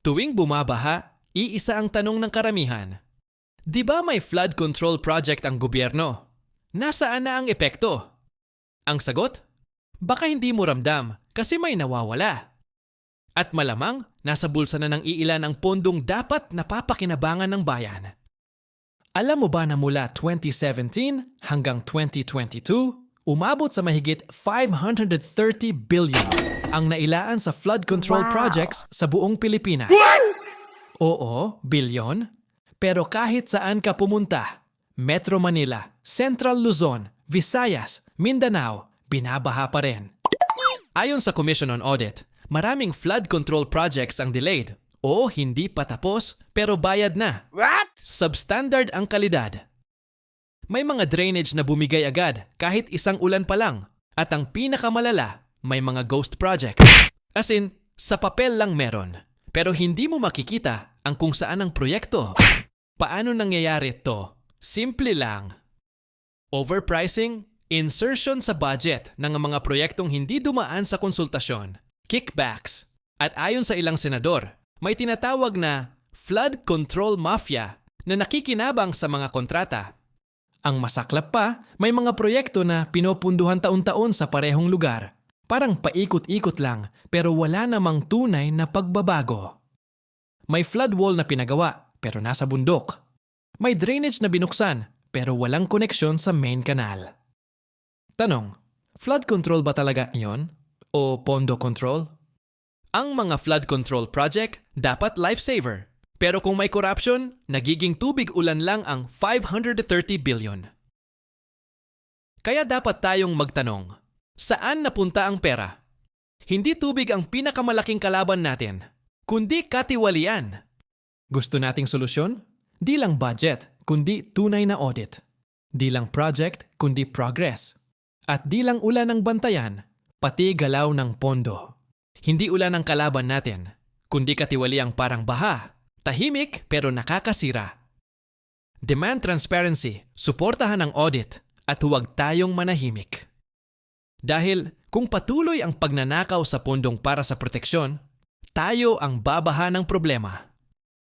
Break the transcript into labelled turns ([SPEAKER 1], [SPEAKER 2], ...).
[SPEAKER 1] Tuwing bumabaha, iisa ang tanong ng karamihan. Di ba may flood control project ang gobyerno? Nasaan na ang epekto? Ang sagot? Baka hindi mo ramdam kasi may nawawala. At malamang, nasa bulsa na ng iilan ang pondong dapat napapakinabangan ng bayan. Alam mo ba na mula 2017 hanggang 2022, umabot sa mahigit 530 billion ang nailaan sa flood control projects sa buong Pilipinas. Oo, bilyon. Pero kahit saan ka pumunta, Metro Manila, Central Luzon, Visayas, Mindanao, binabaha pa rin. Ayon sa Commission on Audit, maraming flood control projects ang delayed o hindi pa tapos pero bayad na.
[SPEAKER 2] What?
[SPEAKER 1] Substandard ang kalidad. May mga drainage na bumigay agad kahit isang ulan pa lang. At ang pinakamalala, may mga ghost project. As in, sa papel lang meron. Pero hindi mo makikita ang kung saan ang proyekto. Paano nangyayari ito? Simple lang. Overpricing, insertion sa budget ng mga proyektong hindi dumaan sa konsultasyon, kickbacks, at ayon sa ilang senador, may tinatawag na flood control mafia na nakikinabang sa mga kontrata. Ang masaklap pa, may mga proyekto na pinopunduhan taon-taon sa parehong lugar. Parang paikot-ikot lang pero wala namang tunay na pagbabago. May flood wall na pinagawa pero nasa bundok. May drainage na binuksan pero walang koneksyon sa main canal. Tanong, flood control ba talaga iyon? O pondo control? Ang mga flood control project dapat lifesaver. Pero kung may corruption, nagiging tubig ulan lang ang 530 billion. Kaya dapat tayong magtanong, saan napunta ang pera? Hindi tubig ang pinakamalaking kalaban natin, kundi katiwalian. Gusto nating solusyon? Di lang budget, kundi tunay na audit. Di lang project, kundi progress. At di lang ulan ang bantayan, pati galaw ng pondo. Hindi ulan ang kalaban natin, kundi katiwaliang parang baha. Tahimik pero nakakasira. Demand transparency, suportahan ang audit, at huwag tayong manahimik. Dahil kung patuloy ang pagnanakaw sa pondong para sa proteksyon, tayo ang babaha ng problema.